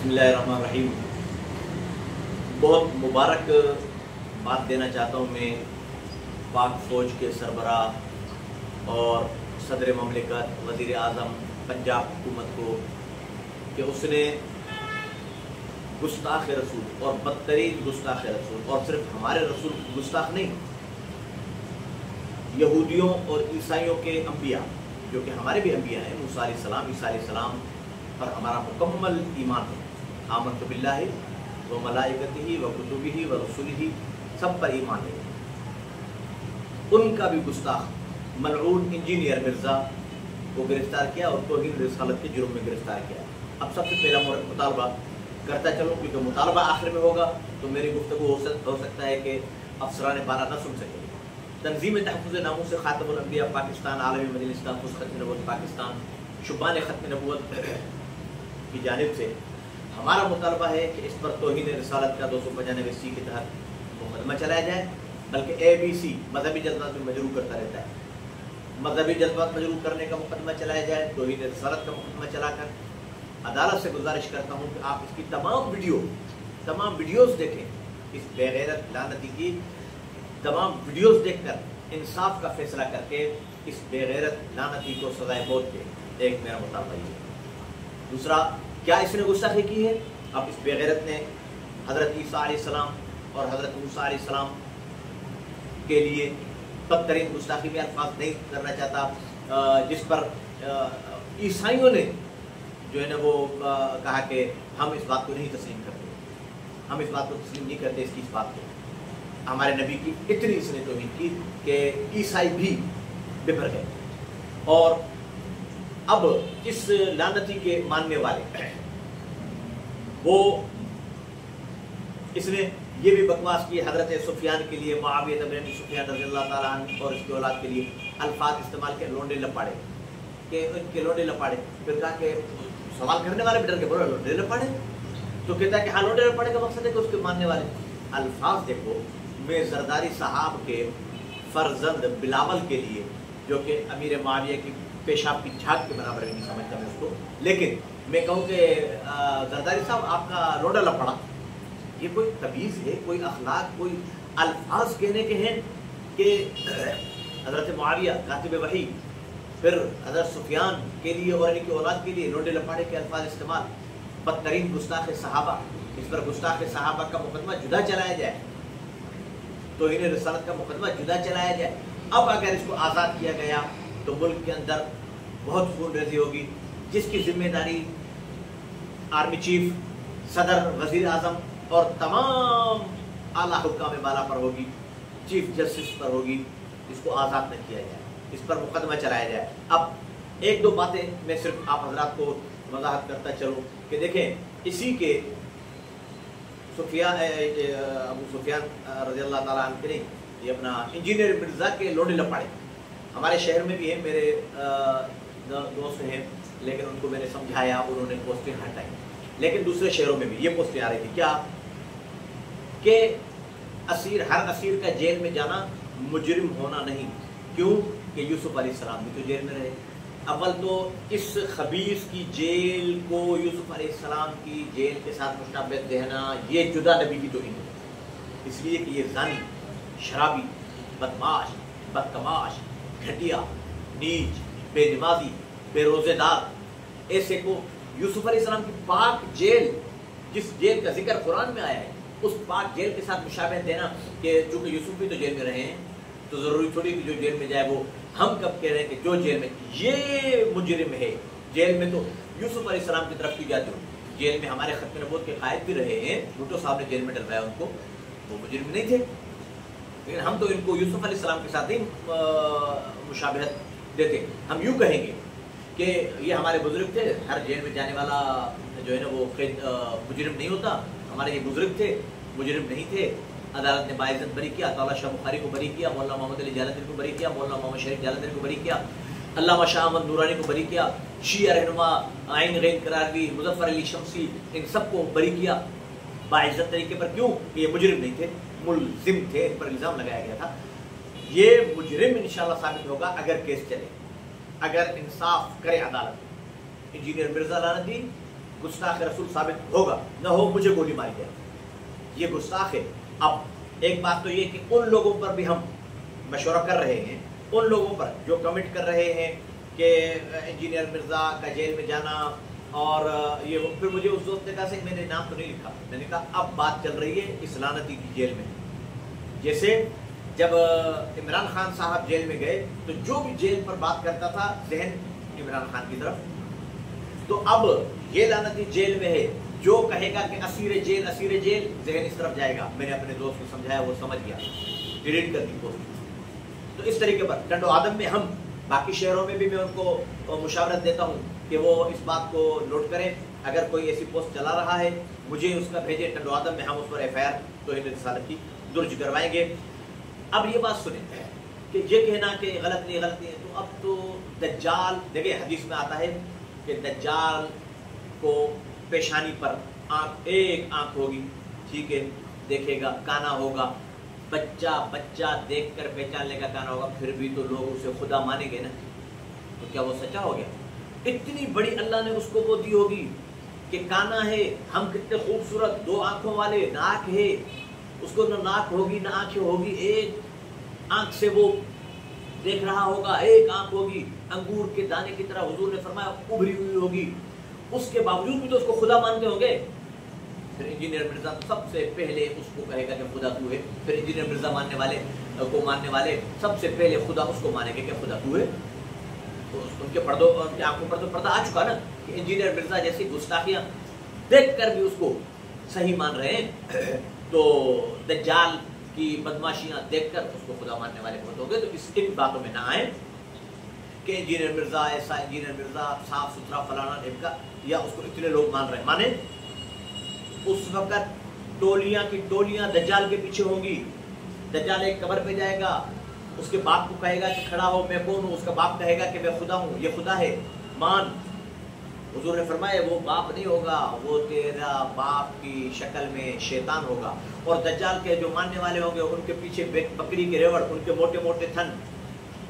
बिस्मिल्लाहिर्रहमानिर्रहीम। बहुत मुबारक बात देना चाहता हूँ मैं पाक फ़ौज के सरबराह और सदर ममलिकत वज़ीर आज़म पंजाब हुकूमत को कि उसने गुस्ताख़ रसूल और बदतरीन गुस्ताख़ रसूल, और सिर्फ हमारे रसूल गुस्ताख़ नहीं, यहूदियों और ईसाइयों के अंबिया जो कि हमारे भी अंबिया हैं, मूसा अलैहिस्सलाम, ईसा अलैहिस्सलाम पर हमारा मुकम्मल ईमान है। आमनतु बिल्लाहि व मलाइकतिही व कुतुबिही व रसूलिही, सब पर ईमान है। उनका भी गुस्ताख मलऊन इंजीनियर मिर्ज़ा को गिरफ्तार किया और तौहीन रिसालत के जुर्म में गिरफ्तार किया। अब सबसे पहला मुतालबा करता चलो, क्योंकि मुतालबा आखिर में होगा तो मेरी गुफ्तगू हो सकता है कि अफसरान बारा न सुन सकें। तंजीम तहफ़्फ़ुज़ नामूस ख़ातमुल अंबिया पाकिस्तान, आलमी मजलिस तहफ़्फ़ुज़ ख़त्म नबूवत पाकिस्तान, शुबान ख़त्म नबूवत की जानिब से हमारा मुतालबा है कि इस पर तौहीन रिसालत का 295C के तहत मुकदमा चलाया जाए। बल्कि ABC मजहबी जज्बात में मजरूह करता रहता है, मजहबी जज्बात मजरूह करने का मुकदमा चलाया जाए, तौहीन रिसालत का मुकदमा चलाकर अदालत से गुजारिश करता हूँ कि आप इसकी तमाम वीडियोज़ देखें। इस बेगैरत लानती की तमाम वीडियोज़ देखकर इंसाफ का फैसला करके इस बेगैरत लानती को सज़ाए मौत दे। एक मेरा मुतालबा ये है। दूसरा, क्या इसने गुस्ताखी की है? अब इस बेगैरत ने हज़रत ईसा अलैहिस्सलाम और हज़रत मूसा अलैहिस्सलाम के लिए बदतरीन गुस्ताखी में अल्फाज नहीं करना चाहता, जिस पर ईसाइयों ने जो है ना वो कहा कि हम इस बात को नहीं तस्लीम करते, हम इस बात को तस्लीम नहीं करते, इस बात को हमारे नबी की इतनी इसने तौहीन की कि ईसाई भी बिखर गए। और अब इस लानती के मानने वाले वो इसने ये भी बकवास की हज़रत सुफियान के लिए, मुआविया बिन सुफियान रज़ियल्लाहु ताला अन्हु और इसकी औलाद के लिए अल्फाज इस्तेमाल के लोंडे लपाड़े के, उनके लोंडे लपाड़े। फिर कहा कि सवाल करने वाले भी डर के बोलो लोंडे लपाड़े, तो कहता है कि हाँ लोंडे लपाड़े का मकसद है कि उसके मानने वाले अल्फाज देखो। मैं जरदारी साहब के फर्जंद बिलावल के लिए, जो कि अमीर मुआविया की पेशाब की झाग के बराबर नहीं समझता मैं उसको, लेकिन मैं कहूँ कि जरदारी साहब आपका लोंडा लपड़ा, ये कोई तमीज़ है, कोई अखलाक, कोई अल्फाज कहने के हैं कि हज़रत मुआविया कातिब वही, फिर हज़रत सुफियान के लिए और इनकी औलाद के लिए लोंडे लपाड़े के अल्फाज इस्तेमाल। बदतरीन गुस्ताख़ सहाबा, इस पर गुस्ताख़ सहाबा का मुकदमा जुदा चलाया जाए, तौहीन रिसालत का मुकदमा जुदा चलाया जाए। अब अगर इसको आज़ाद किया गया तो मुल्क के अंदर बहुत खून रेज़ी होगी, जिसकी जिम्मेदारी आर्मी चीफ, सदर, वज़ीर आज़म और तमाम आला हुक्काम बाला पर होगी, चीफ जस्टिस पर होगी। इसको आज़ाद न किया जाए, इस पर मुकदमा चलाया जाए। अब एक दो बातें मैं सिर्फ आप हज़रात को वजाहत करता चलूँ कि देखें, इसी के अबू सुफियान रज़ियल्लाहु ताला अन्हु के नहीं, ये अपना इंजीनियर मिर्ज़ा के लोंडे लपाड़े हमारे शहर में भी हैं, मेरे दोस्त हैं, लेकिन उनको मैंने समझाया, उन्होंने पोस्टें हटाई। लेकिन दूसरे शहरों में भी ये पोस्टें आ रही थी क्या कि हर असीर का जेल में जाना मुजरिम होना नहीं। क्यों कि यूसुफ अलैहिस्सलाम भी तो जेल में रहे। अव्वल तो इस खबीस की जेल को यूसुफ अलैहिस्सलाम की जेल के साथ मुशाबहत देना, ये जुदा नबी की तौहीन है। इसलिए कि ये ज़ानी, शराबी, बदमाश, बदतमाश, घटिया, नीच, बेनमाजी, बेरोज़ेदार, ऐसे को यूसुफ अलैहिस्सलाम की पाक जेल, जिस जेल का जिक्र कुरान में आया है, उस पाक जेल के साथ मुशाबहत देना कि चूँकि यूसुफ भी तो जेल में रहे हैं तो ज़रूरी थोड़ी कि जो जेल में जाए वो, हम कब कह रहे हैं कि जो जेल में ये मुजरिम है, जेल में तो यूसुफ अलैहिस्सलाम की तरफ की जाती हो, जेल में हमारे खत्म नबूवत के कायद भी रहे हैं, भुट्टो साहब ने जेल में डलवाया उनको, वो मुजरिम नहीं थे। लेकिन हम तो इनको यूसुफ अलैहिस्सलाम के साथ ही मुशाबहत देते। हम यूँ कहेंगे कि ये हमारे बुजुर्ग थे, हर जेल में जाने वाला जो है ना वो मुजरिम नहीं होता, हमारे ये बुजुर्ग थे, मुजरिम नहीं थे। अदालत ने बाइज़्ज़त बरी किया, अताउल्लाह शाह बुखारी को बरी किया, मौलाना मोहम्मद अली जालंधरी को बरी किया, मौलाना मोहम्मद शरीफ जालंधरी को बरी किया, अल्लामा शाह अहमद नूरानी को बरी किया, शिया रहनुमा आइन गैन करारवी, मुज़फ़्फ़र अली शम्सी, इन सबको बरी किया बाइज़्ज़त तरीके पर। क्यों? ये मुजरिम नहीं थे, मुल्ज़िम थे, इन पर इल्ज़ाम लगाया गया था। ये मुजरिम इंशाअल्लाह साबित होगा अगर केस चले, अगर इंसाफ करे अदालत। इंजीनियर मिर्ज़ा लानती गुस्ताख रसूल साबित होगा, न हो मुझे गोली मारी जाए, ये गुस्ताख है। अब एक बात तो ये कि उन लोगों पर भी हम मशवरा कर रहे हैं, उन लोगों पर जो कमिट कर रहे हैं कि इंजीनियर मिर्ज़ा का जेल में जाना, और ये फिर मुझे उस दोस्त ने कहा से मैंने नाम तो नहीं लिखा, मैंने कहा अब बात चल रही है इस लानती की जेल में। जैसे जब इमरान खान साहब जेल में गए तो जो भी जेल पर बात करता था जहन इमरान खान की तरफ, तो अब ये लानती जेल में है, जो कहेगा कि असीर जेल जहन इस तरफ जाएगा। मैंने अपने दोस्त को समझाया, वो समझ गया, डिलीट कर दी पोस्ट। तो इस तरीके पर टंडो आदम में हम, बाकी शहरों में भी मैं उनको मुशावरत देता हूँ कि वो इस बात को नोट करें, अगर कोई ऐसी पोस्ट चला रहा है मुझे उसका भेजे टंडो आदम में, हम उस पर FIR तौहीन रिसालत की दर्ज करवाएंगे। अब ये बात सुने कि ये कहना कि गलत नहीं है, तो अब तो दज्जाल, देखिए हदीस में आता है कि दज्जाल को पेशानी पर एक आंख होगी, ठीक है, देखेगा, काना होगा, बच्चा देखकर पहचानने का काना होगा, फिर भी तो लोग उसे खुदा मानेंगे ना, तो क्या वो सच्चा हो गया? इतनी बड़ी अल्लाह ने उसको वो दी होगी कि काना है, हम कितने खूबसूरत, 2 आंखों वाले, नाक है, उसको न नाक होगी न आंखें होगी, एक आंख से वो देख रहा होगा, एक आंख होगी अंगूर के दाने की तरह, हुजूर ने फरमाया उभरी हुई होगी, उसके बावजूद भी तो उसको खुदा मानते होंगे। फिर इंजीनियर मिर्जा सबसे पहले उसको कहेगा कि खुदा तू है, फिर इंजीनियर मिर्जा मानने वाले सबसे पहले खुदा उसको मानेंगे कि खुदा तू है। तो उनके पर्दों, उनकी आंखों पर तो पर्दा आ चुका ना कि इंजीनियर मिर्जा जैसी गुस्ताखियां देख कर भी उसको सही मान रहे हैं, तो दज्जाल की बदमाशियां देखकर उसको खुदा मानने वाले बहुत हो गए। तो इन बातों में ना आए कि इंजीनियर मिर्जा ऐसा, इंजीनियर मिर्जा साफ सुथरा फलाना ढिमका, या उसको इतने लोग मान रहे हैं। माने उस वक्त टोलियां की टोलियां दज्जाल के पीछे होंगी। दज्जाल एक कब्र पे जाएगा, उसके बाप को कहेगा कि खड़ा हो, मैं कौन हूँ, उसका बाप कहेगा कि मैं खुदा हूँ, ये खुदा है, मान। हुजूर ने फरमाया वो बाप नहीं होगा, वो तेरा बाप की शक्ल में शैतान होगा। और दज्जाल के जो मानने वाले होंगे उनके पीछे बकरी के रेवड़, उनके मोटे मोटे थन,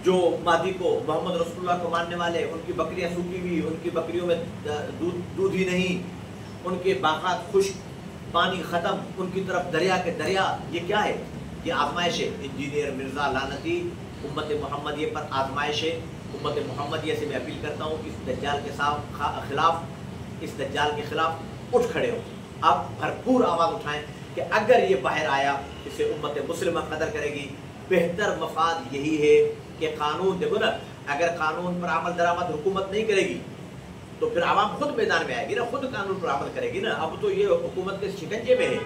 जो मादी को, मोहम्मद रसूलुल्लाह को मानने वाले, उनकी बकरियां सूखी हुई, उनकी बकरियों में दूध ही नहीं, उनके बागात खुश्क, पानी खत्म, उनकी तरफ दरिया के दरिया। ये क्या है? ये आजमाइश है। इंजीनियर मिर्जा लानती उम्मत मुहम्मदिया पर आजमाइश है। उम्मत मुहम्मदिया से मैं अपील करता हूँ इस दज्जाल के खिलाफ, इस दज्जाल के खिलाफ उठ खड़े हो, आप भरपूर आवाज़ उठाएं कि अगर ये बाहर आया इसे उम्मत मुस्लिमा कदर करेगी। बेहतर मफाद यही है कि कानून, देखो ना, अगर कानून पर अमल दरामद हुकूमत नहीं करेगी तो फिर आवाम खुद मैदान में आएगी ना, खुद कानून पर अमल करेगी ना। अब तो ये हुकूमत के शिकंजे में है,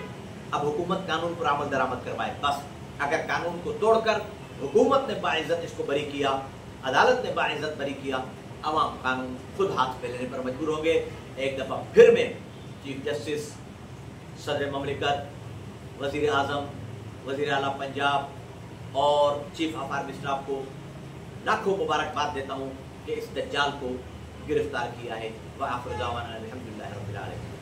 अब हुकूमत कानून पर अमल दरामद करवाए बस। अगर कानून को तोड़कर हुकूमत ने बाइज्जत इसको बरी किया, अदालत ने बाइज्जत बरी किया, अवाम कानून खुद हाथ पे लेने पर मजबूर होंगे। एक दफ़ा फिर मैं चीफ जस्टिस, सदर ममलिकत, वज़ीर आज़म, वज़ीर आला पंजाब और चीफ ऑफ आर्मी स्टाफ को लाखों मुबारकबाद देता हूँ कि इस दज्जाल को गिरफ्तार किया है। व आखिर दावाना अल्हम्दुलिल्लाहि रब्बिल आलमीन।